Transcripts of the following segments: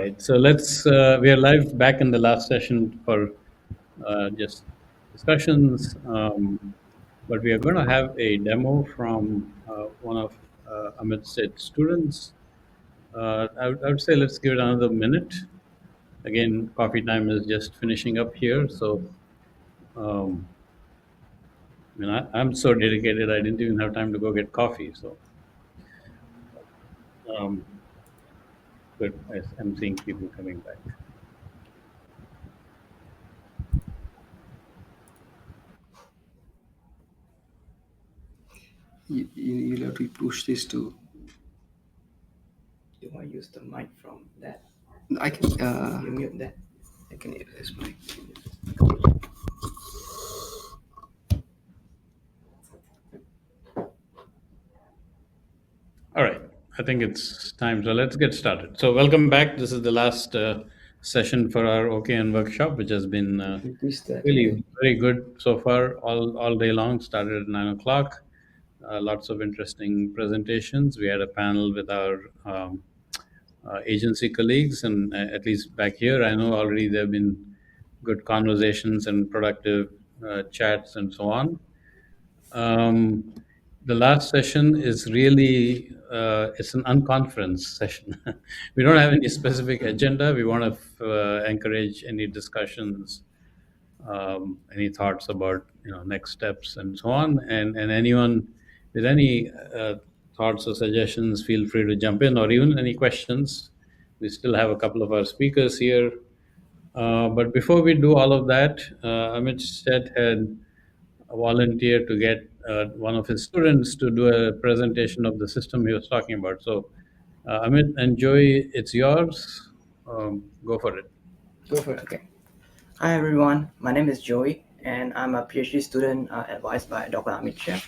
right, so we are live back in the last session for just discussions, but we are going to have a demo from one of Amit's students. I would say let's give it another minute. Again, coffee time is just finishing up here, so um, I'm so dedicated I didn't even have time to go get coffee. So, um, but I'm seeing people coming back. You'll have to push this to. You want to use the mic from that? I can. You mute that. I can use this mic. All right, I think it's time. So let's get started. So welcome back. This is the last session for our OKN workshop, which has been Twist that. really very good so far. All day long. Started at 9 o'clock. Lots of interesting presentations. We had a panel with our agency colleagues, and at least back here, I know already there have been good conversations and productive chats and so on. Um, the last session is really it's an unconference session. We don't have any specific agenda. We want to encourage any discussions, any thoughts about next steps and so on. And anyone with any thoughts or suggestions, feel free to jump in, or even any questions. We still have a couple of our speakers here. But before we do all of that, Amit said had volunteered to get one of his students to do a presentation of the system he was talking about. So, Amit and Joey, it's yours. Go for it. Go for it. Okay. Hi everyone. My name is Joey, and I'm a PhD student advised by Dr. Amit Shah.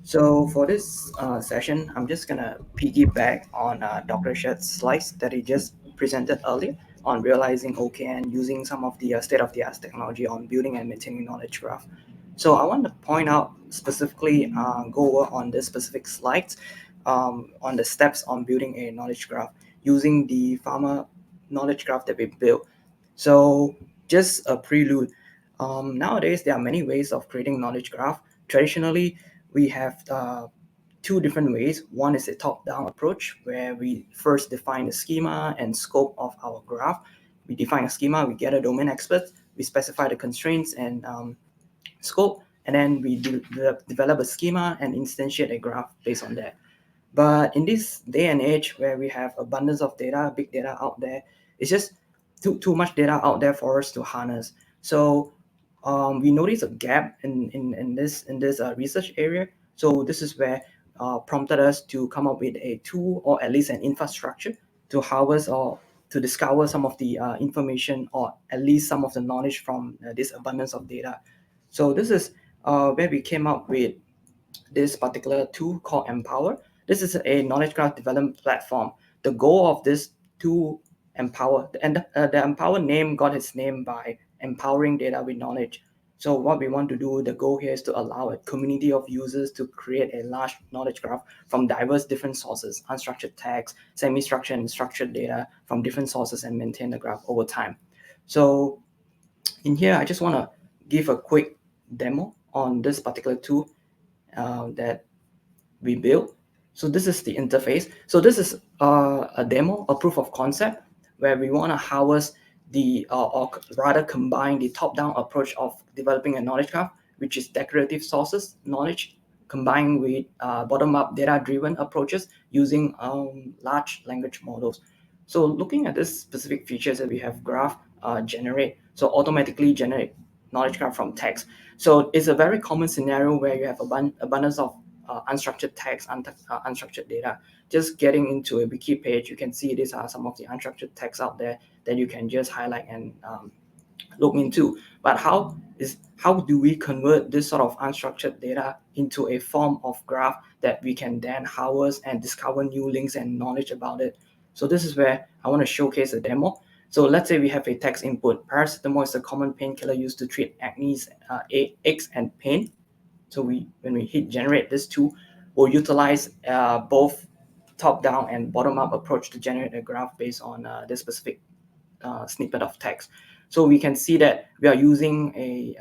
So for this session, I'm just gonna piggyback on Dr. Shah's slides that he just presented earlier on realizing OKN using some of the state-of-the-art technology on building and maintaining knowledge graph. So I want to point out specifically, go over on this specific slides on the steps on building a knowledge graph using the farmer knowledge graph that we built. So just a prelude. Nowadays, there are many ways of creating knowledge graph. Traditionally, we have two different ways. One is a top-down approach, where we first define the schema and scope of our graph. We define a schema, we get a domain expert, we specify the constraints and scope, and then we develop a schema and instantiate a graph based on that. But in this day and age where we have abundance of data, big data out there, it's just too much data out there for us to harness. So we notice a gap in this research area. So this is where prompted us to come up with a tool or at least an infrastructure to harvest or to discover some of the information or at least some of the knowledge from this abundance of data. So this is where we came up with this particular tool called Empower. This is a knowledge graph development platform. The goal of this tool, Empower, and the Empower name got its name by empowering data with knowledge. So what we want to do, the goal here is to allow a community of users to create a large knowledge graph from diverse different sources, unstructured text, semi-structured and structured data from different sources, and maintain the graph over time. So in here, I just want to give a quick demo on this particular tool that we built. So this is the interface. So this is a demo, a proof of concept, where we want to harvest the, or rather combine the top-down approach of developing a knowledge graph, which is declarative sources knowledge, combined with bottom-up data-driven approaches using large language models. So looking at this specific features that we have graph generate, so automatically generate knowledge graph from text. So it's a very common scenario where you have abundance of unstructured text, unstructured data. Just getting into a wiki page, you can see these are some of the unstructured text out there that you can just highlight and look into. But how do we convert this sort of unstructured data into a form of graph that we can then harvest and discover new links and knowledge about it? So this is where I want to showcase a demo. So let's say we have a text input. Paracetamol is a common painkiller used to treat acne, aches, and pain. So when we hit generate this tool, we'll utilize both top-down and bottom-up approach to generate a graph based on this specific snippet of text. So we can see that we are using a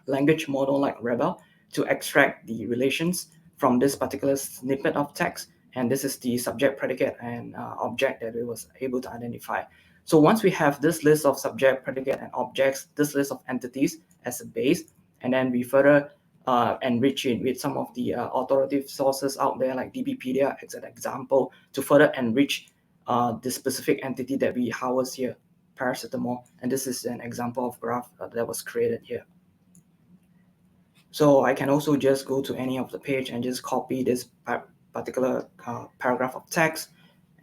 language model like Rebel to extract the relations from this particular snippet of text. And this is the subject, predicate, and object that it was able to identify. So once we have this list of subject, predicate, and objects, this list of entities as a base, and then we further enrich it with some of the authoritative sources out there like DBpedia as an example to further enrich the specific entity that we house here, paracetamol. And this is an example of graph that was created here. So I can also just go to any of the page and just copy this particular paragraph of text.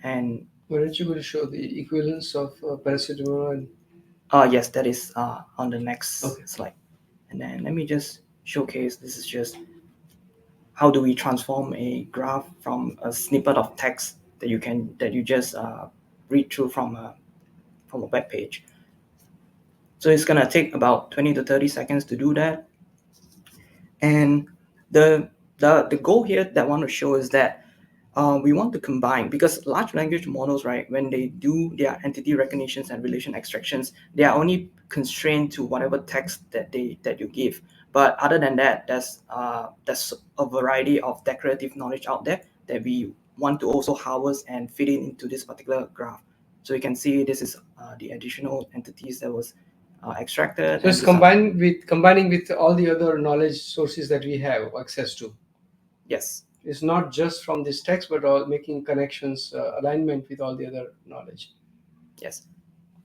And Why don't you go to show the equivalence of paracetamol and yes, that is on the next Okay. slide. And then let me just showcase, this is just how do we transform a graph from a snippet of text that you just read through from a web page. So it's gonna take about 20 to 30 seconds to do that. And the goal here that I want to show is that we want to combine, because large language models, right, when they do their entity recognitions and relation extractions, they are only constrained to whatever text that you give. But other than that, there's a variety of decorative knowledge out there that we want to also harvest and fit it into this particular graph. So you can see this is the additional entities that was extracted. so it's combining with all the other knowledge sources that we have access to. Yes. It's not just from this text, but all making connections, alignment with all the other knowledge. Yes.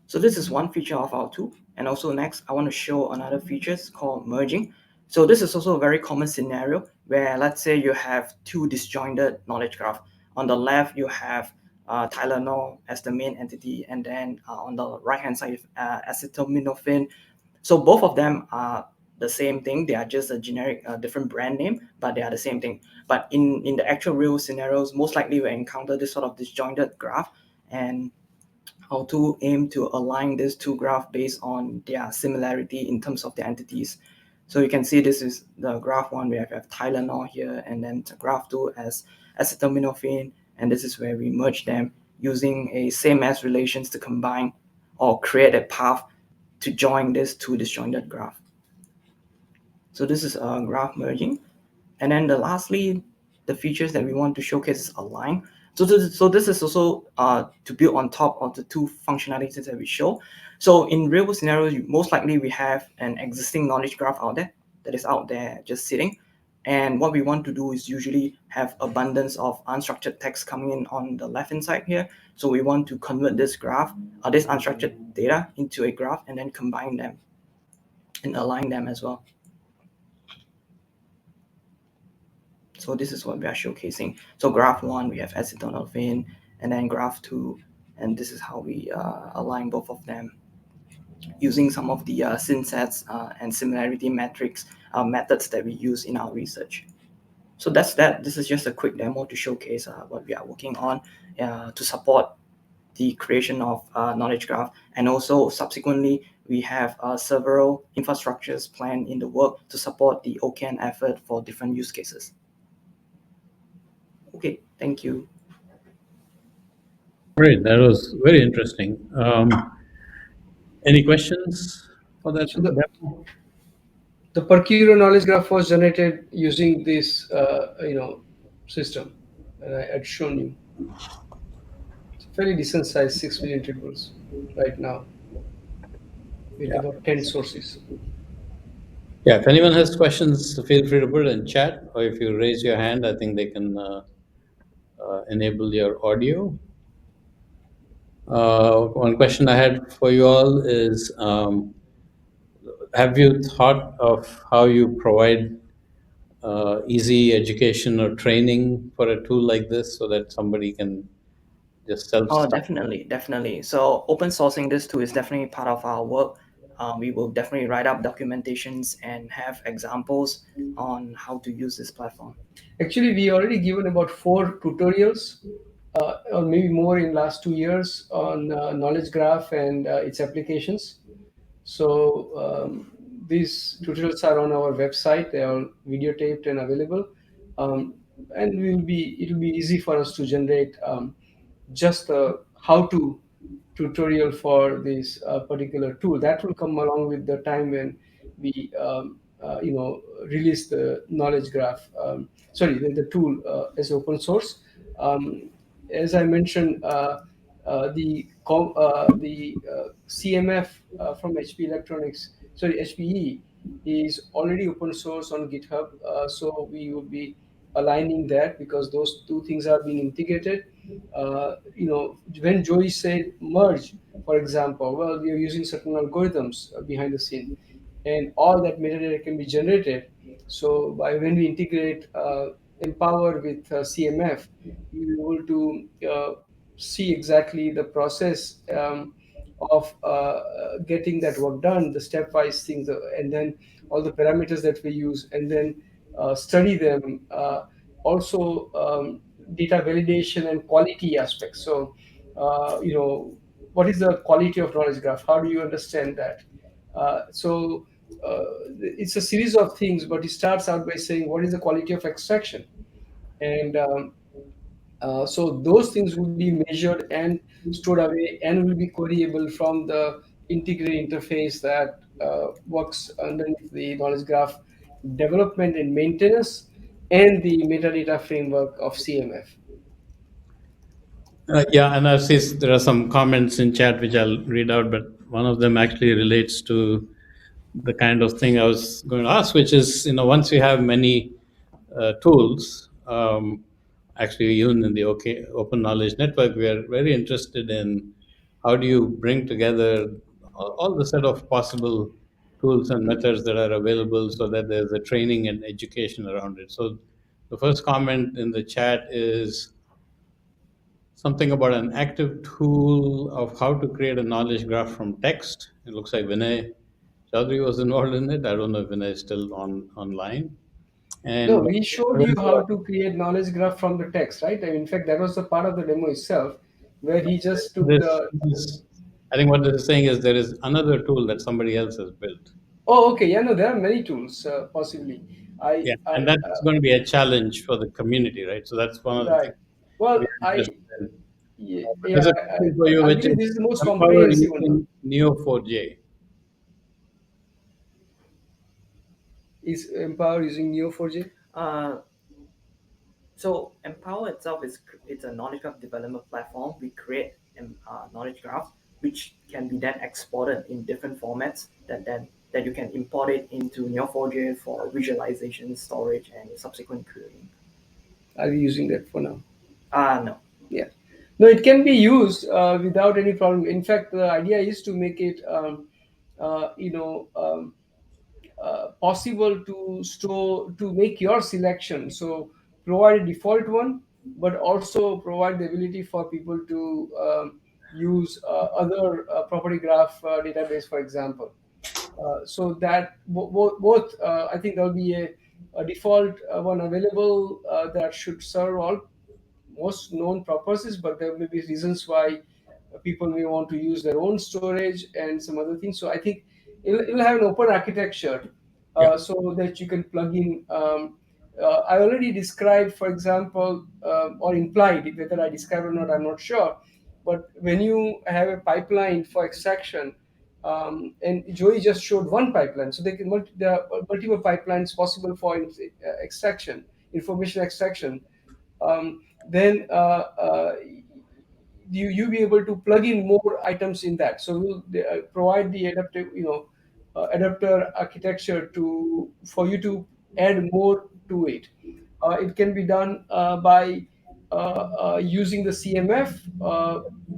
So this is one feature of our tool. And also next, I want to show another feature called merging. So this is also a very common scenario where, let's say you have two disjointed knowledge graph. On the left, you have Tylenol as the main entity, and then on the right-hand side, acetaminophen. So both of them are the same thing. They are just a generic, different brand name, but they are the same thing. But in the actual real scenarios, most likely we encounter this sort of disjointed graph, and how to aim to align these two graphs based on their similarity in terms of the entities. So you can see this is the graph one, we have Tylenol here, and then the graph two as acetaminophen, and this is where we merge them using a same as relations to combine or create a path to join these two disjointed graph. So this is a graph merging. And then lastly, the features that we want to showcase is align. So this is also to build on top of the two functionalities that we show. So in real world scenarios, most likely we have an existing knowledge graph out there that is out there just sitting. And what we want to do is usually have abundance of unstructured text coming in on the left hand side here. So we want to convert this graph, this unstructured data into a graph and then combine them and align them as well. So this is what we are showcasing. So graph one, we have acetaminophen, and then graph two, and this is how we align both of them using some of the synsets and similarity metrics methods that we use in our research. So that's that. This is just a quick demo to showcase what we are working on to support the creation of knowledge graph. And also subsequently, we have several infrastructures planned in the work to support the OCAN effort for different use cases. Okay, thank you. Great, that was very interesting. Any questions for that So demo? the per kilo knowledge graph was generated using this, system that I had shown you. It's a fairly decent size, 6 million triples right now, with Yeah. about 10 sources. Yeah, if anyone has questions, feel free to put it in chat, or if you raise your hand, I think they can enable your audio. One question I had for you all is, have you thought of how you provide easy education or training for a tool like this so that somebody can just Oh, self-start? definitely. So open sourcing this tool is definitely part of our work. We will definitely write up documentations and have examples on how to use this platform. Actually, we already given about 4 tutorials, or maybe more in last 2 years on knowledge graph and its applications. So these tutorials are on our website. They are videotaped and available, and it will be easy for us to generate just how to tutorial for this particular tool. That will come along with the time when we release the knowledge graph. Sorry, the tool as open source. Um, as I mentioned, the CMF from HP Electronics, sorry, HPE is already open source on GitHub. So we would be aligning that because those two things are being integrated. When Joey said merge, for example, well, we are using certain algorithms behind the scene, and all that metadata can be generated. So by when we integrate Empower with CMF, you're able to see exactly the process of getting that work done, the stepwise things, and then all the parameters that we use, and then study them. Also, data validation and quality aspects. So, what is the quality of knowledge graph? How do you understand that? So, it's a series of things, but it starts out by saying what is the quality of extraction, and so those things will be measured and stored away and will be queryable from the integrated interface that works underneath the knowledge graph development and maintenance and the metadata framework of CMF. Yeah, and I see there are some comments in chat which I'll read out, but one of them actually relates to the kind of thing I was going to ask, which is, once you have many tools, actually, even in the Open Knowledge Network, we are very interested in how do you bring together all the set of possible tools and methods that are available so that there's a training and education around it. So the first comment in the chat is something about an active tool of how to create a knowledge graph from text. It looks like Vinay Chaudhary was involved in it. I don't know if Vinay is still online. No, And we showed there you is how to create knowledge graph from the text, right? And in fact, that was the part of the demo itself where he just took this, the. this, I think what this is saying is there is another tool that somebody else has built. Oh, okay. Yeah, no, there are many tools possibly. Yeah, I and that's going to be a challenge for the community, right? So that's one of the Right. things we Well, are interested in. But yeah, there's a question for you, I which believe is this is the most Empower comprehensive one. using Neo4j. Is Empower using Neo4j? Uh, so Empower itself it's a knowledge graph development platform. We create knowledge graphs which can be then exported in different formats that you can import it into Neo4j for visualization, storage, and subsequent querying. Are we using that for now? No. Yeah. No, it can be used without any problem. In fact, the idea is to make it, uh, you know, um, possible to store to make your selection. So provide a default one, but also provide the ability for people to use other property graph database, for example. So that both I think there'll be a default one available that should serve all most known purposes, but there may be reasons why people may want to use their own storage and some other things. So I think it'll have an open architecture Yeah. so that you can plug in. I already described, for example, or implied, whether I described or not, I'm not sure. But when you have a pipeline for extraction, and Joey just showed one pipeline, so there are multiple pipelines possible for extraction, information extraction. Then you be able to plug in more items in that. So we'll provide the adaptive, adapter architecture to for you to add more to it. It can be done by using the CMF.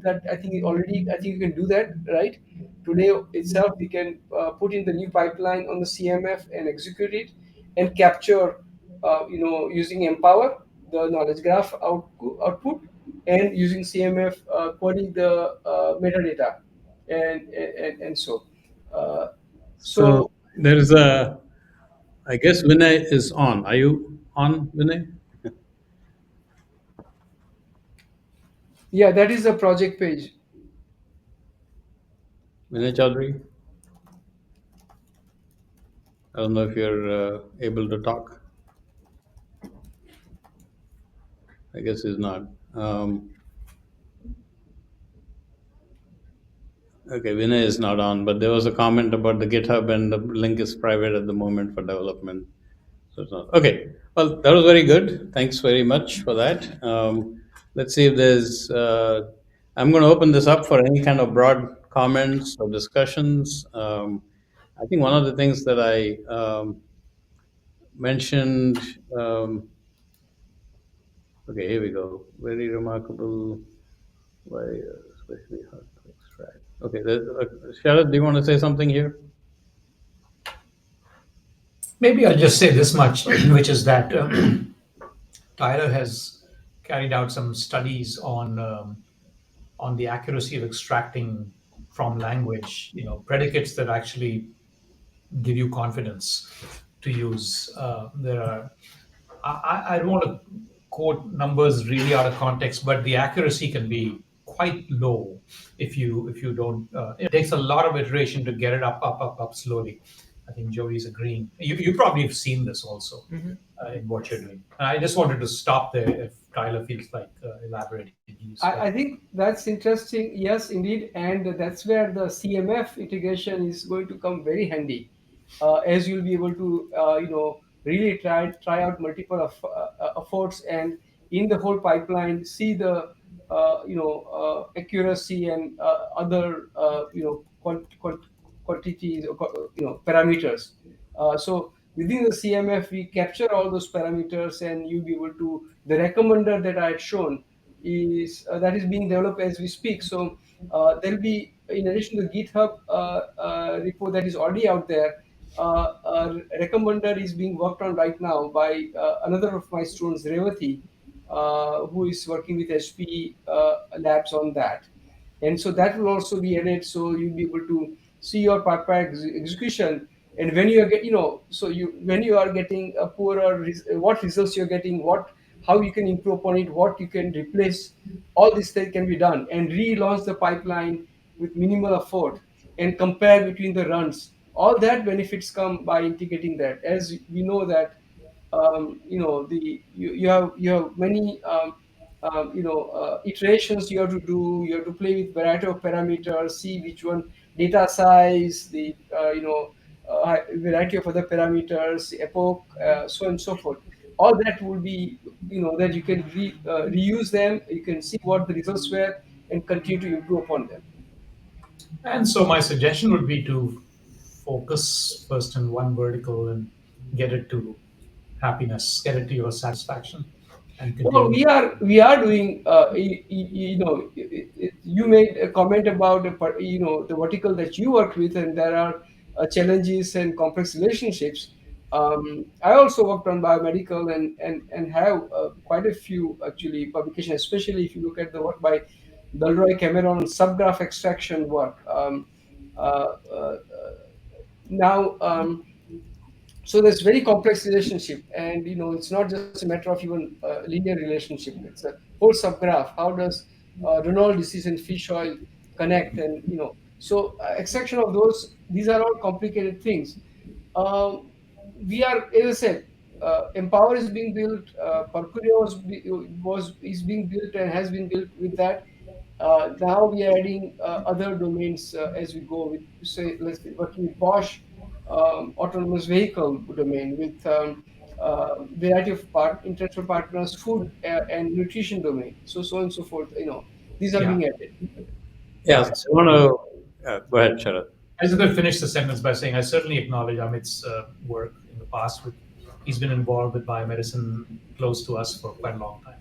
That I think you can do that right today itself. We can put in the new pipeline on the CMF and execute it and capture, using Empower the knowledge graph output and using CMF query the metadata and so. Uh, So so there is I guess Vinay is on. Are you on, Vinay? yeah, that is the project page. Vinay Chaudhary? I don't know if you're able to talk. I guess he's not. Okay, Vinay is not on, but there was a comment about the GitHub and the link is private at the moment for development. So it's not. Okay, well, that was very good. Thanks very much for that. Let's see if there's. I'm going to open this up for any kind of broad comments or discussions. I think one of the things that I mentioned. Okay, here we go. Very remarkable. Why, especially hard to extract. Okay, Sharad, do you want to say something here? Maybe I'll just say this much, which is that Tyler has carried out some studies on the accuracy of extracting from language, predicates that actually give you confidence to use. There are I don't want to quote numbers really out of context, but the accuracy can be quite low if you don't. It takes a lot of iteration to get it up slowly. I think Joey's agreeing. You probably have seen this also in what you're doing. And I just wanted to stop there if Tyler feels like elaborating. I think that's interesting. Yes, indeed, and that's where the CMF integration is going to come very handy, as you'll be able to really try out multiple efforts and in the whole pipeline see the accuracy and other quantities or parameters. So within the CMF, we capture all those parameters, and you'll be able to the recommender that I had shown is that is being developed as we speak. So there'll be, in addition to the GitHub repo that is already out there, a recommender is being worked on right now by another of my students, Revati, who is working with HP labs on that. And so that will also be added, so you'll be able to see your pipeline execution. And when you are so you when you are getting a poorer what results you're getting, what how you can improve upon it, what you can replace, all this thing can be done and relaunch the pipeline with minimal effort and compare between the runs. All that benefits come by integrating that. As we know that you have many iterations you have to do. You have to play with variety of parameters, see which one, data size, the variety of other parameters, epoch, so on and so forth. All that will be that you can reuse them. You can see what the results were and continue to improve upon them. And so my suggestion would be to focus first in one vertical and get it to happiness, get it to your satisfaction, and Well, continue. we are doing. You made a comment about the vertical that you work with, and there are challenges and complex relationships. I also worked on biomedical and have quite a few actually publications, especially if you look at the work by Dalroy Cameron subgraph extraction work. Uh, uh, now. So there's very complex relationship, and it's not just a matter of even linear relationship. It's a whole subgraph. How does renal disease and fish oil connect? And so extraction of those, these are all complicated things. um, we are, as I said, Empower is being built. Percuria is being built and has been built with that. Now we are adding other domains as we go. With say, let's say, working with Bosch autonomous vehicle domain, with variety of intellectual partners, food and nutrition domain, so on and so forth. These are Yeah, being added. Yes, yeah. I want to go ahead, Sharad. I was going to finish the sentence by saying I certainly acknowledge Amit's work in the past. He's been involved with biomedicine close to us for quite a long time.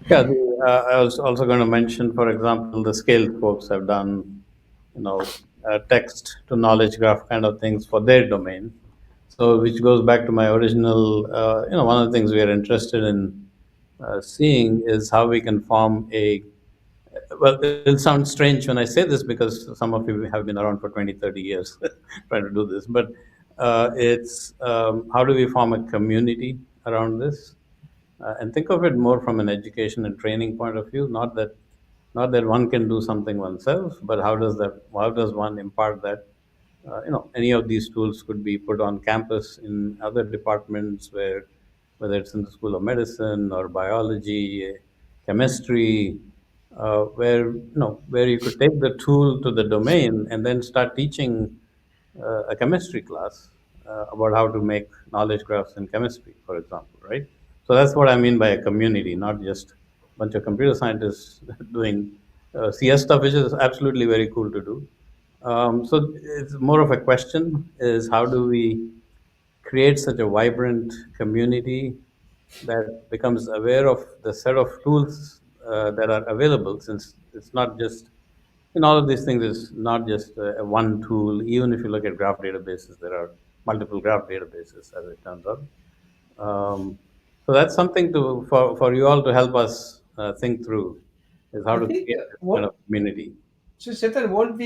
Yeah, I was also going to mention, for example, the scale folks have done, text to knowledge graph kind of things for their domain. So, which goes back to my original, one of the things we are interested in seeing is how we can form a, well, it'll sound strange when I say this because some of you have been around for 20, 30 years trying to do this, but it's how do we form a community around this? And think of it more from an education and training point of view. Not that one can do something oneself, but how does one impart that? Any of these tools could be put on campus in other departments, whether it's in the School of Medicine or biology, chemistry, where you could take the tool to the domain and then start teaching a chemistry class about how to make knowledge graphs in chemistry, for example, right? So that's what I mean by a community, not just a bunch of computer scientists doing CS stuff, which is absolutely very cool to do. So it's more of a question: is how do we create such a vibrant community that becomes aware of the set of tools that are available, since it's not just in all of these things is not just a one tool. Even if you look at graph databases, there are multiple graph databases, as it turns out. So that's something for you all to help us think through, is how I to think create this kind of what community. so Chetan, won't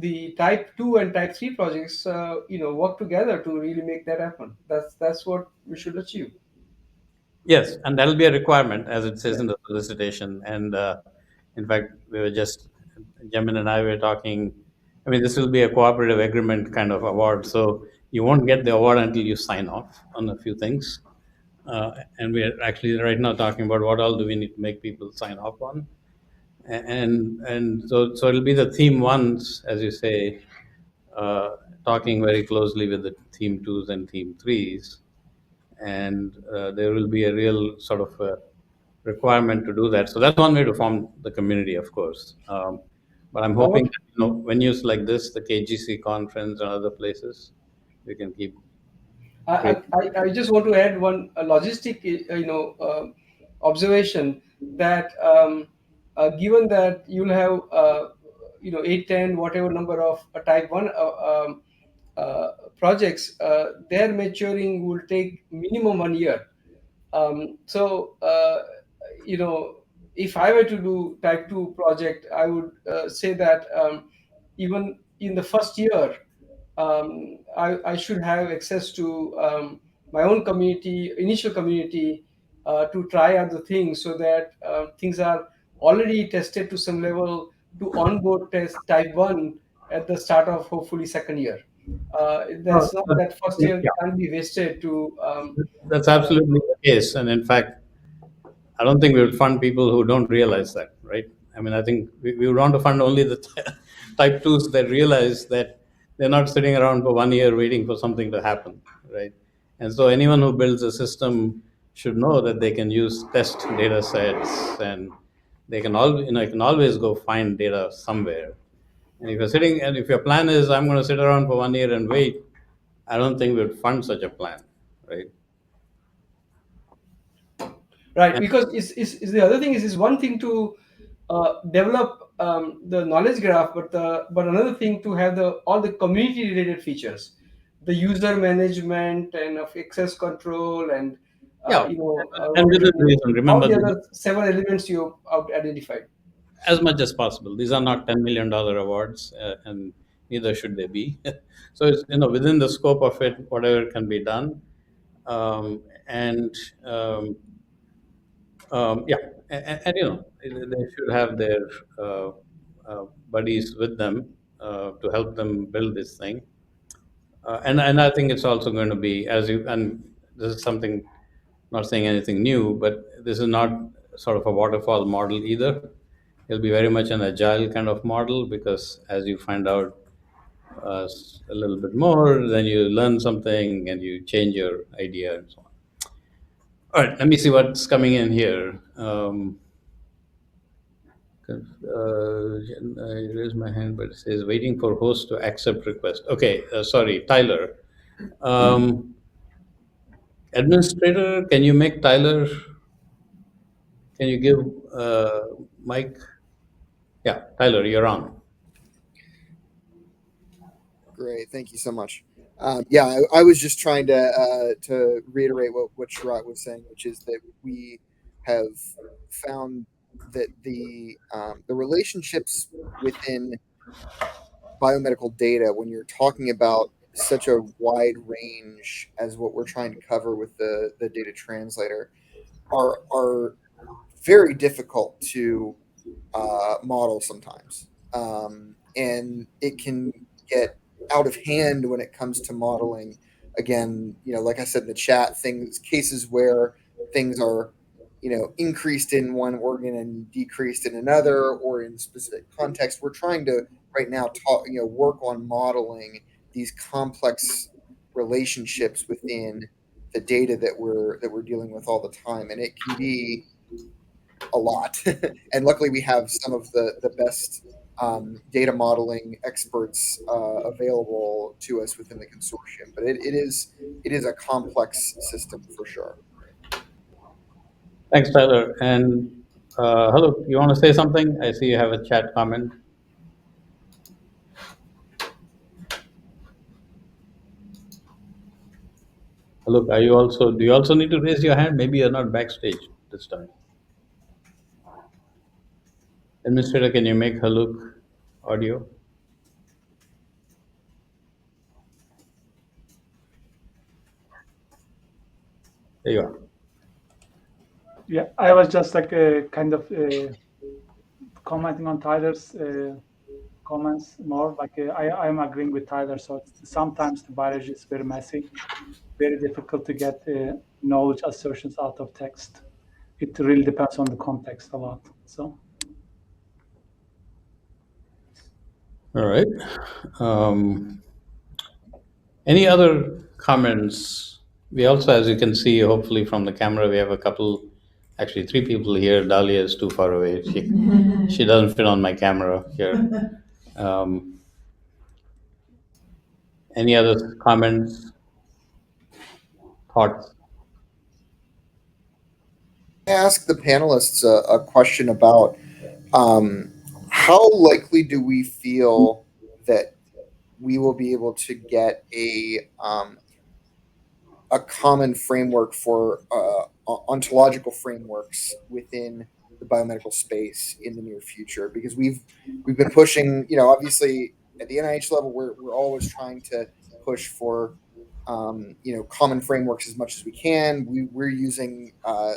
the type 2 and type 3 projects work together to really make that happen? That's what we should achieve. Yes, and that'll be a requirement, as it says Yeah. in the solicitation. And in fact, we were just, Jamin and I were talking. I mean, this will be a cooperative agreement kind of award, so you won't get the award until you sign off on a few things. And we are actually right now talking about what all do we need to make people sign off on. And so it'll be the theme ones, as you say, uh, talking very closely with the theme twos and theme threes, and there will be a real sort of requirement to do that. So that's one way to form the community, of course. But I'm I hoping want that, venues like this, the KGC conference and other places, we can keep creating. I just want to add one logistic observation that given that you'll have 8, 10, whatever number of type 1 projects, their maturing will take minimum 1 year. So you know if I were to do type 2 project, I would say that even in the first year, I should have access to my own community, initial community, to try other things, so that things are already tested to some level to onboard test type 1 at the start of hopefully second year. Oh, That's not that first year yeah, can be wasted to that's uh, absolutely the case. And in fact, I don't think we would fund people who don't realize that, right? I mean, I think we would want to fund only the type twos that realize that they're not sitting around for 1 year waiting for something to happen, right? And so anyone who builds a system should know that they can use test data sets, and they can you can always go find data somewhere. And if your plan is I'm going to sit around for 1 year and wait, I don't think we would fund such a plan, right? right, And because it's the other thing is one thing to develop the knowledge graph, but another thing to have the all the community related features, the user management and of access control, and yeah, and what within to reason, all remember, the other several elements you have identified. as much as possible. These are not $10 million awards, and neither should they be. So it's, within the scope of it, whatever can be done, and yeah, and they should have their uh, buddies with them to help them build this thing. And I think it's also going to be, and this is something, not saying anything new, but this is not sort of a waterfall model either. It'll be very much an agile kind of model, because as you find out a little bit more, then you learn something and you change your idea and so on. All right, let me see what's coming in here. I raised my hand, but it says waiting for host to accept request. Okay, sorry, Tyler. Um, Administrator, can you make Tyler? Can you give Mike? Yeah, Tyler, you're on. Great, thank you so much. Yeah, I was just trying to reiterate what Sharat was saying, which is that we have found that the relationships within biomedical data, when you're talking about such a wide range as what we're trying to cover with the data translator, are very difficult to model sometimes, and it can get out of hand when it comes to modeling. Again, like I said in the chat, cases where things are increased in one organ and decreased in another, or in specific context. We're trying to right now work on modeling these complex relationships within the data that we're dealing with all the time, and it can be a lot. And luckily, we have some of the best data modeling experts available to us within the consortium. But it is a complex system for sure. Thanks, Tyler. And hello, you want to say something? I see you have a chat comment. Hello, do you also need to raise your hand? Maybe you're not backstage this time. Administrator, can you make Haluk audio? There you are. Yeah, I was just like kind of commenting on Tyler's comments more. Like I'm agreeing with Tyler. So sometimes the biology is very messy, very difficult to get knowledge assertions out of text. It really depends on the context a lot. So. All right. Any other comments? We also, as you can see, hopefully from the camera, we have actually 3 people here. Dahlia is too far away. She doesn't fit on my camera here. Any other comments, thoughts? Ask the panelists a question about how likely do we feel that we will be able to get a common framework for ontological frameworks within the biomedical space in the near future, because we've been pushing, obviously at the NIH level, we're always trying to push for common frameworks as much as we can. We're using a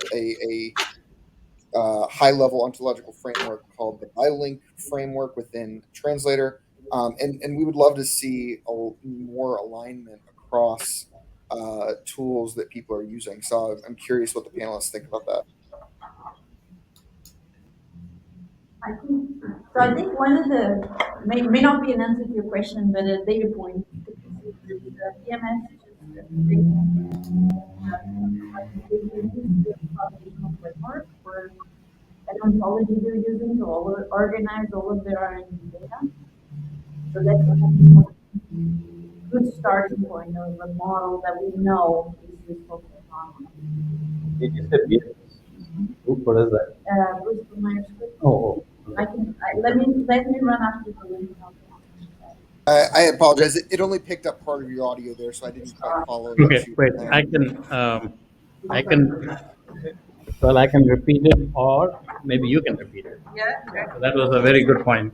high-level ontological framework called the BioLink framework within Translator, and we would love to see more alignment across tools that people are using. So I'm curious what the panelists think about that. I think one of the may not be an answer to your question, but a data point to consider is the EMS framework for an ontology they're using to organize all of their R&D data. So that's a good starting point of a model that we know is useful for pharma. Did you say BS? What is that? Bristol Myers Squibb. Oh. Let me run after the link. I apologize. It only picked up part of your audio there, so I didn't quite follow. Okay, wait. I can repeat it, or maybe you can repeat it. Yeah. That was a very good point.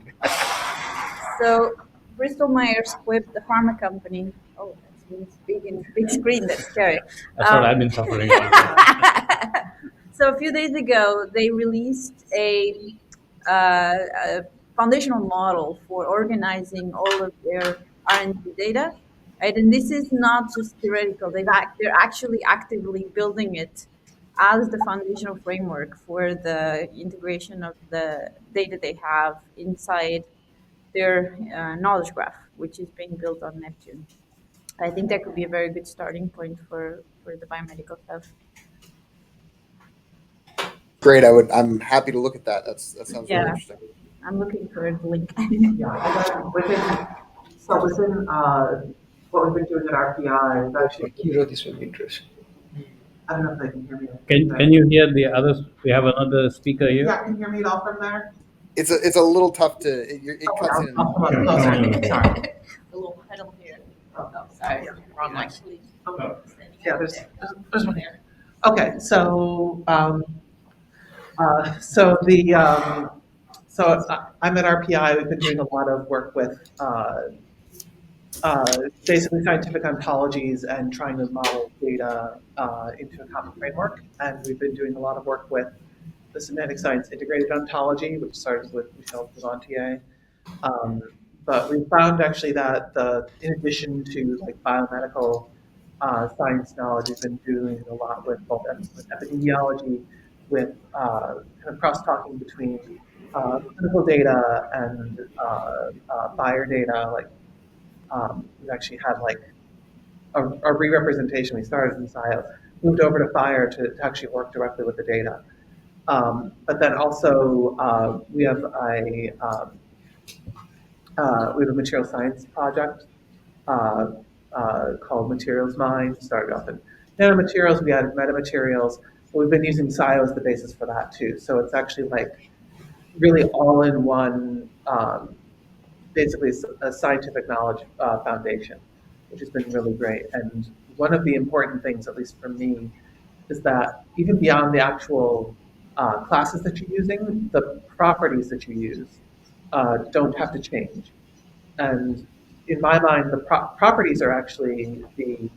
So Bristol Myers Squibb, the pharma company. Oh, that's big screen. That's scary. That's what I've been suffering. So a few days ago, they released a foundational model for organizing all of their R&D data. Right? And this is not just theoretical. They're actually actively building it as the foundational framework for the integration of the data they have inside their knowledge graph, which is being built on Neptune. I think that could be a very good starting point for the biomedical stuff. Great. I'm happy to look at that. That sounds really interesting. I'm looking for the link. Within what we've been doing at RPI, actually, This will be interesting. I don't know if they can hear me. Can you hear the others? We have another speaker here. Yeah, can you hear me at all from there? It's a little tough to. It cuts in. I'll come up closer. Sorry. A little pedal here. Oh, sorry. Yeah, wrong one. Actually, Yeah, there's one here. Okay, so I'm at RPI. We've been doing a lot of work with basically scientific ontologies and trying to model data into a common framework. And we've been doing a lot of work with the semantic science integrated ontology, which started with Michel Desantier. But we found actually that in addition to like biomedical science knowledge, we've been doing a lot with both epidemiology with kind of cross-talking between clinical data and buyer data. Like we've actually had like a re-representation. We started in SIO, moved over to Fire to actually work directly with the data. But then also we have a material science project called Materials Mind. Started off in nanomaterials. We added metamaterials. We've been using SIO as the basis for that too. So it's actually like really all in one, basically a scientific knowledge foundation, which has been really great. And one of the important things, at least for me, is that even beyond the actual classes that you're using, the properties that you use don't have to change. And in my mind, the properties are actually the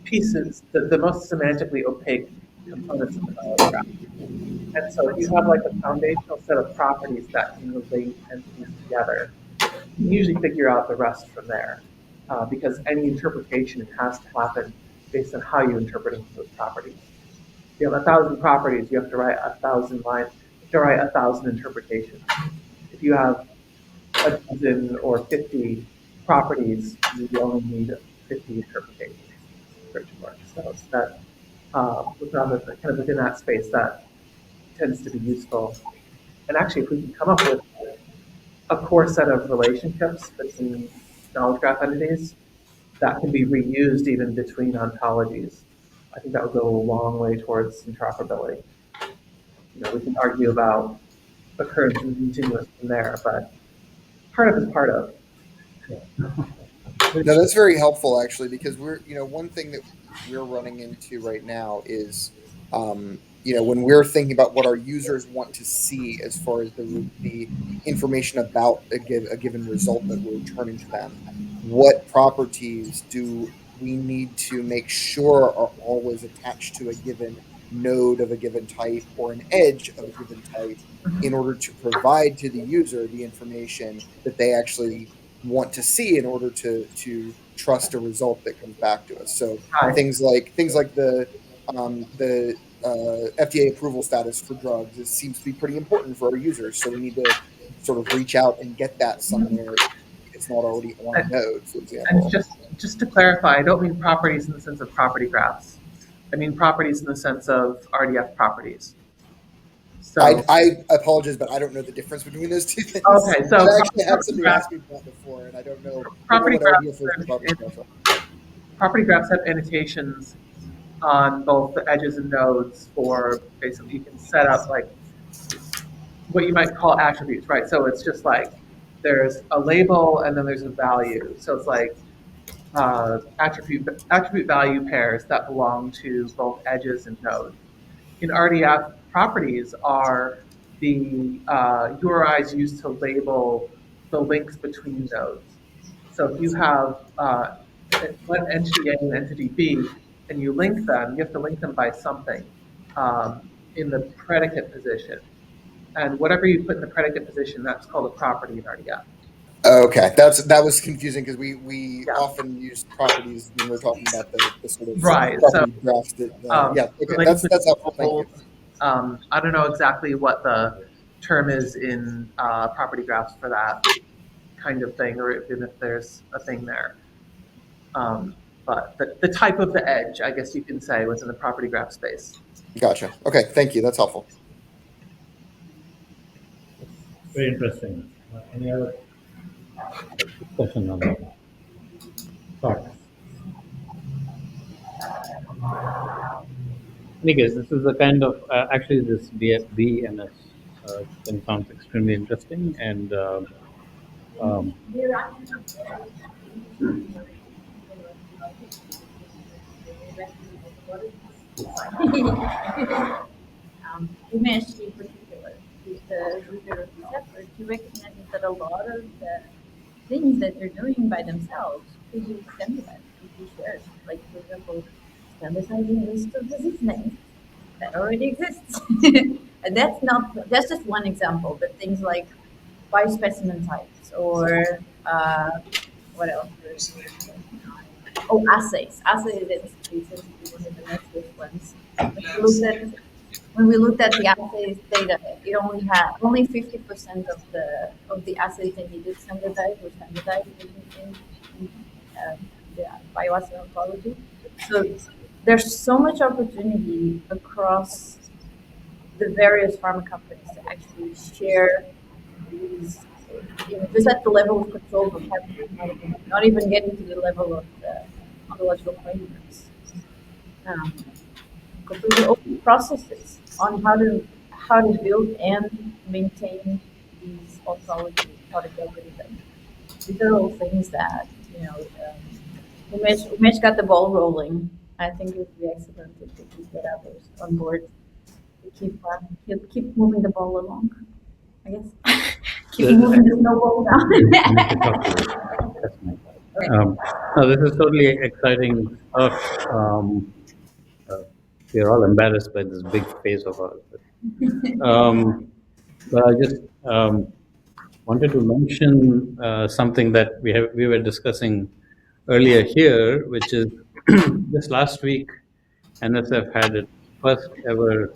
pieces, the most semantically opaque components of the knowledge graph. And so if you have like a foundational set of properties that can relate entities together, you can usually figure out the rest from there. Because any interpretation has to happen based on how you interpret those properties. If you have 1,000 properties, you have to write 1,000 lines, you have to write 1,000 interpretations. If you have a dozen or 50 properties, you only need 50 interpretations for it to work. So it's that kind of within that space that tends to be useful. And actually, if we can come up with a core set of relationships between knowledge graph entities that can be reused even between ontologies, I think that would go a long way towards interoperability. We can argue about occurrence and continuous from there, but part of is part of. No, that's very helpful actually, because we're, one thing that we're running into right now is, when we're thinking about what our users want to see as far as the information about a given result that we're returning to them, what properties do we need to make sure are always attached to a given node of a given type or an edge of a given type in order to provide to the user the information that they actually want to see in order to trust a result that comes back to us. So things like the FDA approval status for drugs, it seems to be pretty important for our users. So we need to sort of reach out and get that somewhere. It's not already on a node, for example. And just to clarify, I don't mean properties in the sense of property graphs. I mean properties in the sense of RDF properties. So I apologize, but I don't know the difference between those two things. Okay, so I actually had somebody ask me that before, and I don't know. Property graphs have annotations on both the edges and nodes for basically you can set up like what you might call attributes, right? So it's just like there's a label and then there's a value. So it's like attribute value pairs that belong to both edges and nodes. In RDF, properties are the URIs used to label the links between nodes. So if you have one entity A and entity B, and you link them, you have to link them by something in the predicate position. And whatever you put in the predicate position, that's called a property in RDF. Okay, that was confusing because we often use properties when we're talking about the sort of right. property graphs that okay, that's helpful. Thank you. I don't know exactly what the term is in property graphs for that kind of thing, or even if there's a thing there. But the type of the edge, I guess you can say, within the property graph space. Gotcha. Okay, thank you. That's helpful. Very interesting. Any other discussion on that? Thoughts? In any case, this is a kind of actually this DNS thing sounds extremely interesting, and image in particular, with the receptor, he recognizes that a lot of the things that they're doing by themselves could be standardized, could be shared. Like, for example, standardizing a list of disease names that already exists. And that's just one example, but things like biospecimen types or what else? Oh, assays. Assays is one of the next ones. when we looked at the assays data, it only had only 50% of the assays they needed standardized or standardized in the bioassay oncology. So there's so much opportunity across the various pharma companies to actually share these, just at the level of control vocabulary, not even getting to the level of the ontological frameworks. Completely open processes on how to build and maintain these ontology product algorithms. These are all things that Umesh got the ball rolling. I think it would be excellent if we could get others on board to keep moving the ball along. I guess keep moving the snowball down. That's nice. No, this is totally exciting stuff. Uh, we are all embarrassed by this big face of ours. Um, but I just wanted to mention something that we were discussing earlier here, which is just last week, NSF had its first ever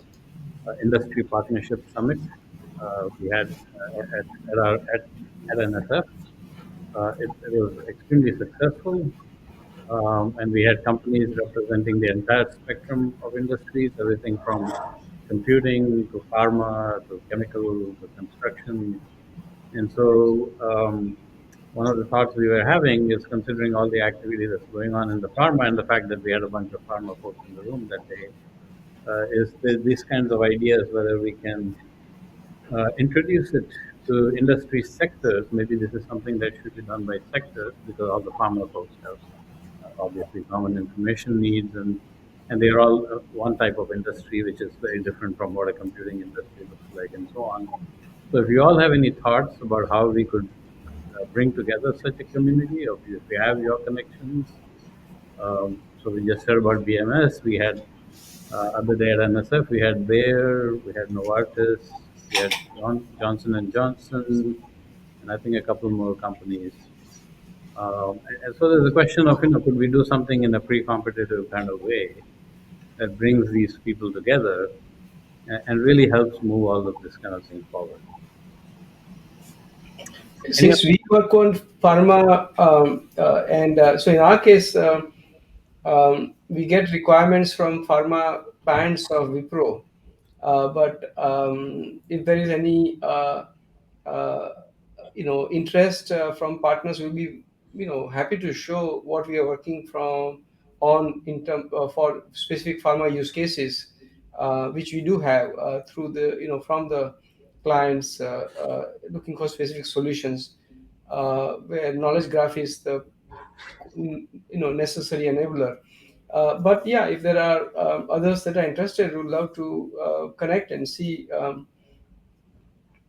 industry partnership summit. We had at NSF. It was extremely successful. And we had companies representing the entire spectrum of industries, everything from computing to pharma to chemical to construction. And so, one of the thoughts we were having is considering all the activity that's going on in the pharma and the fact that we had a bunch of pharma folks in the room that day, these kinds of ideas, whether we can introduce it to industry sectors. Maybe this is something that should be done by sectors because all the pharma folks have obviously common information needs, and they are all one type of industry, which is very different from what a computing industry looks like, and so on. So, if you all have any thoughts about how we could bring together such a community, or if you have your connections, so we just heard about BMS. We had other day at NSF, we had Bayer, we had Novartis, we had Johnson and Johnson, and I think a couple more companies. And so there's a question of, could we do something in a pre-competitive kind of way that brings these people together and really helps move all of this kind of thing forward? Since we work on pharma, so in our case, we get requirements from pharma bands of Wipro. But if there is any interest from partners, we'll be happy to show what we are working on in term for specific pharma use cases, which we do have through the from the clients looking for specific solutions, where knowledge graph is the necessary enabler. But yeah, if there are others that are interested, we would love to connect and see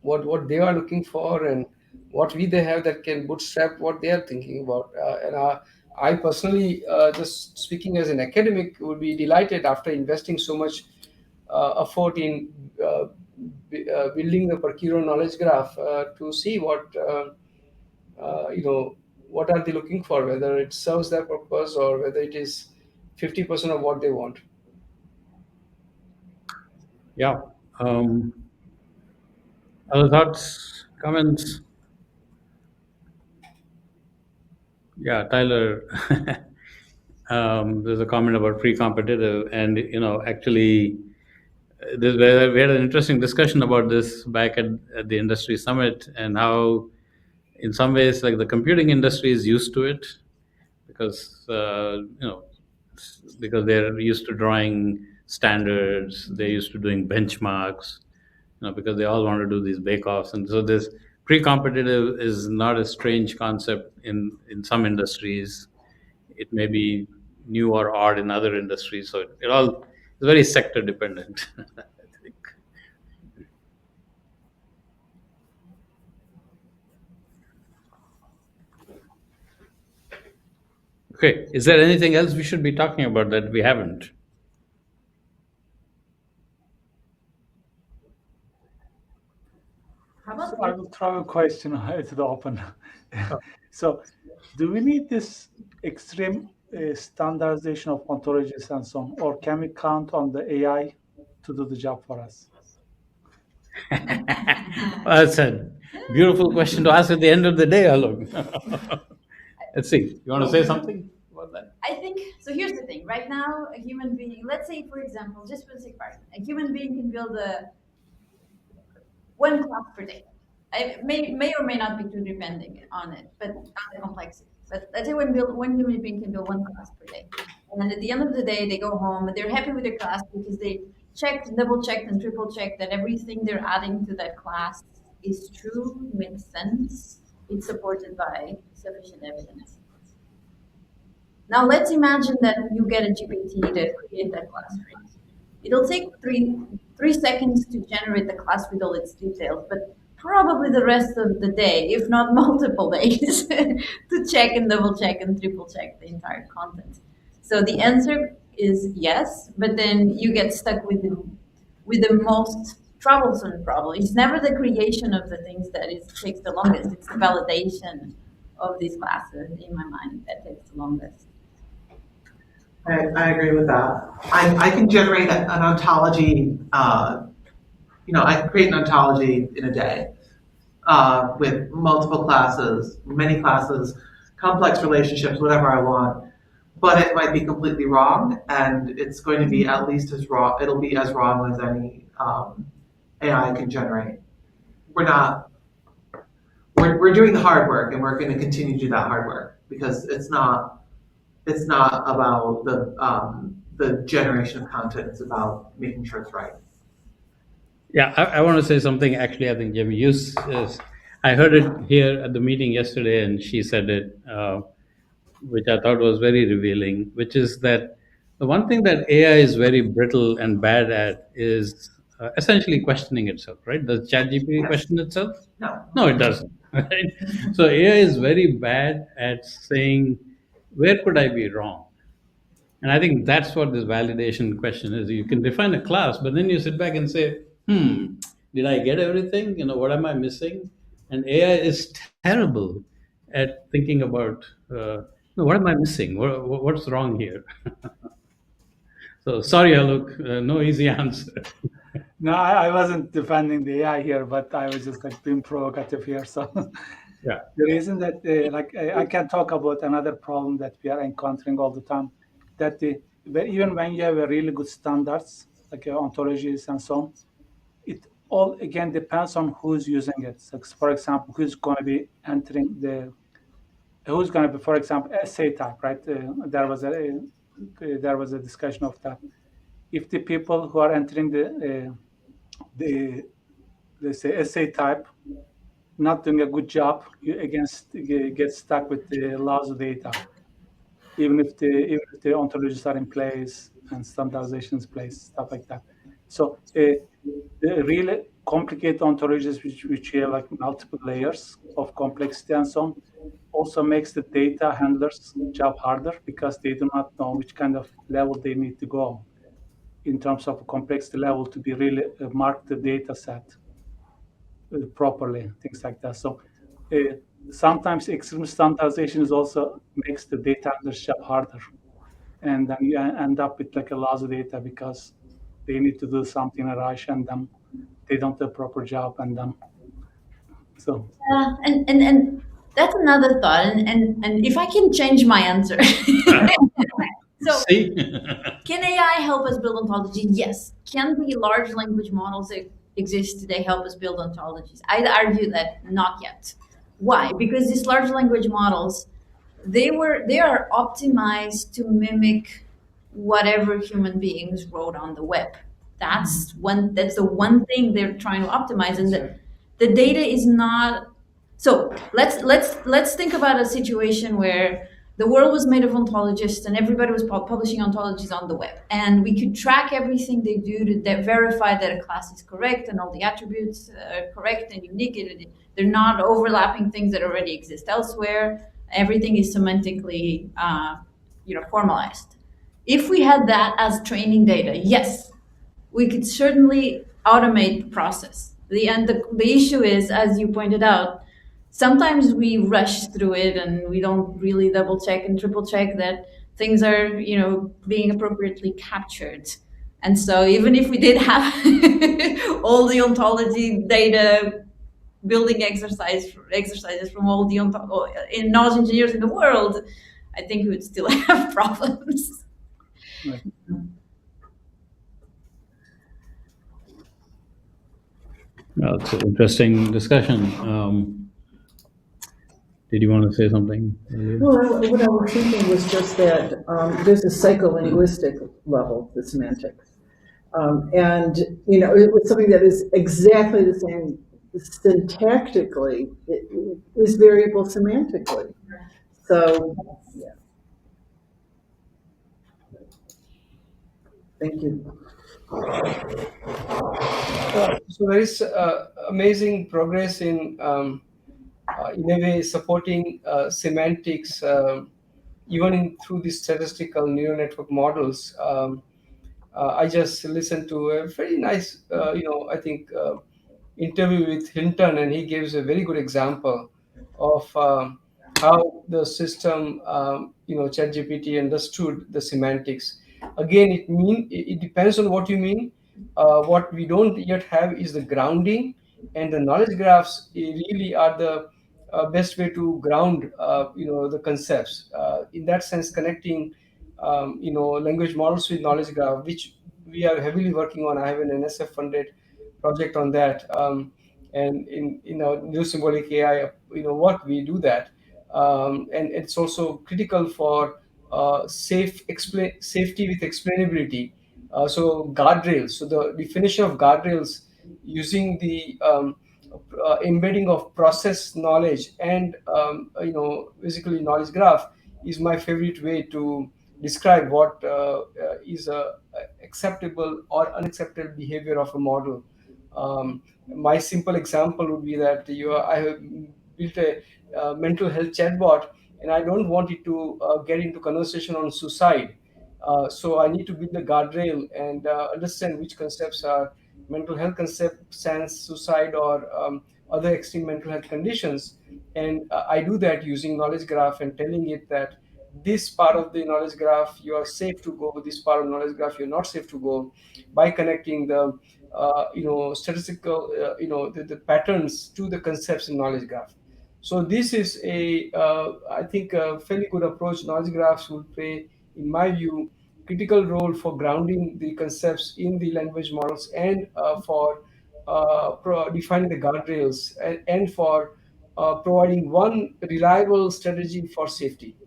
what they are looking for and what they have that can bootstrap what they are thinking about. I personally, just speaking as an academic, would be delighted after investing so much effort in building the Percuro knowledge graph to see what are they looking for, whether it serves their purpose or whether it is 50% of what they want. Yeah. Other thoughts, comments? Yeah, Tyler. There's a comment about pre-competitive, and actually, we had an interesting discussion about this back at the industry summit, and how, in some ways, like the computing industry is used to it because because they're used to drawing standards, they're used to doing benchmarks, because they all want to do these bake-offs, and so this pre-competitive is not a strange concept in some industries. It may be new or odd in other industries, so it all is very sector dependent. I think. Okay, is there anything else we should be talking about that we haven't? How about So I will throw a question to the open. So, do we need this extreme standardization of ontologies and so on, or can we count on the AI to do the job for us? That's a beautiful question to ask at the end of the day, Alok. Let's see. You want to say something about that? I think so. Here's the thing. Right now, a human being, let's say, for example, just for the sake of argument, a human being can build a one class per day. I may or may not be too depending on it, but on the complexity. But let's say one human being can build one class per day, and then at the end of the day, they go home and they're happy with their class because they checked, double checked, and triple checked that everything they're adding to that class is true, makes sense, it's supported by sufficient evidence. Now let's imagine that you get a GPT to create that class for you. It'll take three seconds to generate the class with all its details, but probably the rest of the day, if not multiple days, to check and double check and triple check the entire content. So the answer is yes, but then you get stuck with the most troublesome problem. It's never the creation of the things that takes the longest. It's the validation of these classes, in my mind, that takes the longest. I agree with that. I can generate an ontology, I can create an ontology in a day with multiple classes, many classes, complex relationships, whatever I want. But it might be completely wrong, and it's going to be at least as wrong. It'll be as wrong as any AI can generate. We're doing the hard work, and we're going to continue to do that hard work because it's not about the generation of content. It's about making sure it's right. Yeah, I want to say something. Actually, I think Jimmy, I heard it here at the meeting yesterday, and she said it, which I thought was very revealing, which is that the one thing that AI is very brittle and bad at is essentially questioning itself, right? Does ChatGPT question itself? No. No, it doesn't. Right? So AI is very bad at saying, where could I be wrong? And I think that's what this validation question is. You can define a class, but then you sit back and say, did I get everything? What am I missing? And AI is terrible at thinking about, what am I missing? What's wrong here? So sorry, Alok, no easy answer. No, I wasn't defending the AI here, but I was just being provocative here. So Yeah. the reason that I can talk about another problem that we are encountering all the time, that even when you have a really good standards like ontologies and so on, it all again depends on who's using it. So for example, who's going to be entering who's going to be, for example, essay type, right? There was a discussion of that. If the people who are entering the let's say essay type not doing a good job, you again get stuck with the loss of data, even if the ontologies are in place and standardizations place, stuff like that. So the really complicated ontologies, which have like multiple layers of complexity and so on, also makes the data handlers' job harder because they do not know which kind of level they need to go in terms of complexity level to be really mark the data set properly, things like that. So sometimes extreme standardization is also makes the data handler's job harder, and then you end up with like a loss of data because they need to do something in a rush and then they don't do a proper job and then so And that's another thought. And if I can change my answer. So See? can AI help us build ontology? Yes. Can the large language models that exist today help us build ontologies? I'd argue that not yet. Why? Because these large language models, they are optimized to mimic whatever human beings wrote on the web. That's the one thing they're trying to optimize, and the data is not. So let's think about a situation where the world was made of ontologists and everybody was publishing ontologies on the web, and we could track everything they do to verify that a class is correct and all the attributes are correct and unique. They're not overlapping things that already exist elsewhere. Everything is semantically formalized. If we had that as training data, yes, we could certainly automate the process. The issue is, as you pointed out, sometimes we rush through it and we don't really double check and triple check that things are being appropriately captured. And so even if we did have all the ontology data building exercises from all the knowledge engineers in the world, I think we would still have problems. Right. Well, it's an interesting discussion. Did you want to say something? Well, what I was thinking was just that there's a psycholinguistic level to semantics. And, it was something that is exactly the same syntactically, it is variable semantically. So, yeah. Thank you. So there is amazing progress in a way supporting semantics even through these statistical neural network models. I just listened to a very nice, I think, interview with Hinton, and he gives a very good example of how the system, ChatGPT understood the semantics. Again, it depends on what you mean. What we don't yet have is the grounding, and the knowledge graphs really are the best way to ground, the concepts. In that sense, connecting, language models with knowledge graph, which we are heavily working on. I have an NSF funded project on that. And in our new symbolic AI, what we do that. And it's also critical for safety with explainability. So guardrails. So the definition of guardrails using the embedding of process knowledge and basically knowledge graph is my favorite way to describe what is a acceptable or unacceptable behavior of a model. My simple example would be that I have built a mental health chatbot, and I don't want it to get into conversation on suicide. So I need to build a guardrail and understand which concepts are mental health concepts, and suicide, or other extreme mental health conditions. And I do that using knowledge graph and telling it that this part of the knowledge graph you are safe to go, this part of knowledge graph you're not safe to go, by connecting the statistical the patterns to the concepts in knowledge graph. So this is I think a fairly good approach. Knowledge graphs will play, in my view, critical role for grounding the concepts in the language models, and for defining the guardrails, and for providing one reliable strategy for safety.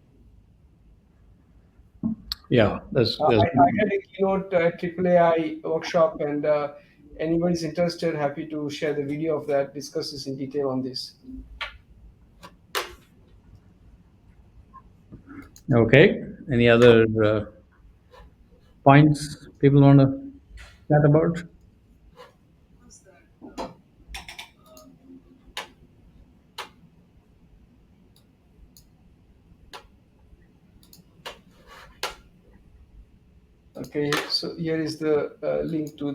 Yeah, I had a keynote AAAI workshop, and anybody's interested, happy to share the video of that, discusses in detail on this. okay. Any other points people want to chat about? Okay, so here is the link to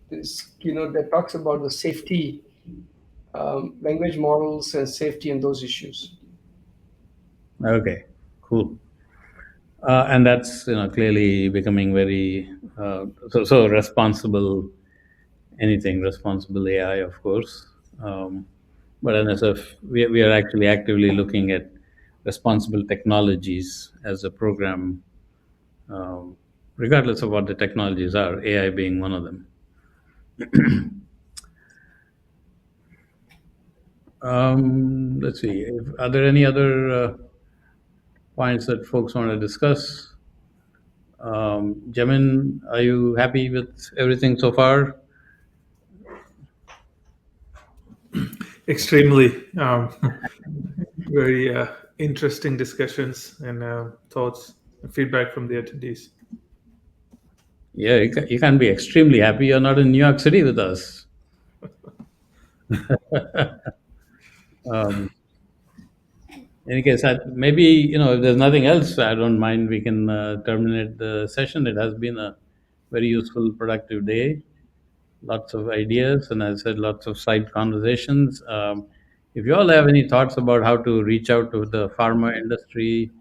this keynote that talks about the safety, language models and safety and those issues. Okay, cool. And that's clearly becoming very so responsible. Anything responsible AI, of course. But NSF, we are actually actively looking at responsible technologies as a program, regardless of what the technologies are, AI being one of them. Let's see. Are there any other points that folks want to discuss? Jamin, are you happy with everything so far? Extremely very interesting discussions and thoughts and feedback from the attendees. Yeah, you can't be extremely happy. You're not in New York City with us. In any case, maybe if there's nothing else, I don't mind. We can terminate the session. It has been a very useful, productive day. Lots of ideas, and as I said, lots of side conversations. If you all have any thoughts about how to reach out to the pharma industry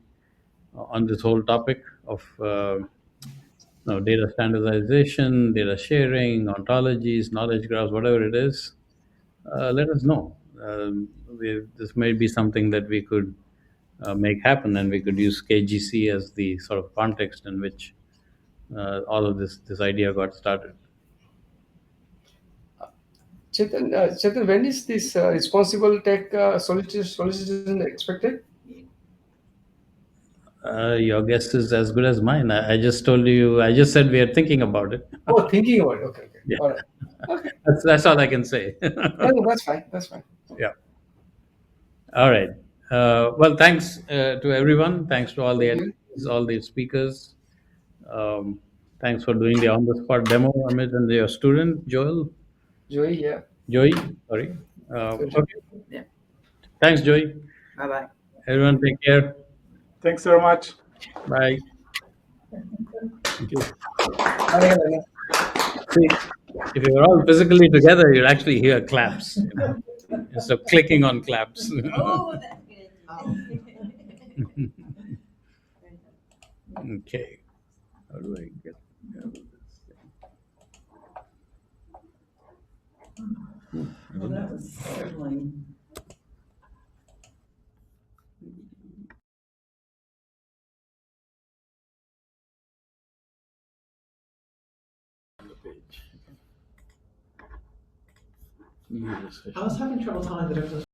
on this whole topic of no, data standardization, data sharing, ontologies, knowledge graphs, whatever it is, let us know. This may be something that we could make happen, and we could use KGC as the sort of context in which all of this idea got started. Chetan, when is this responsible tech solicitation expected? Your guess is as good as mine. I just told you. I just said we are thinking about it. Oh, thinking about it. Okay, okay. Yeah, All right. Okay. that's all I can say. Yeah, no, that's fine. That's fine. Yeah. All right. Well, thanks to everyone. Thanks to all the Thank you. attendees, all the speakers. Um, Thanks for doing the on-the-spot demo, Amit, and your student, Joey, yeah. Joey. Sorry. Good. Okay. Yeah. Thanks, Joey. Bye bye. Everyone, take care. Thanks very much. Bye. Thank you. Bye, Helena. See, if you were all physically together, you'd actually hear claps. Instead of clicking on claps. Oh, that's good. Okay. How do I get out of this thing? Well, that was startling. Page. I was having trouble telling the difference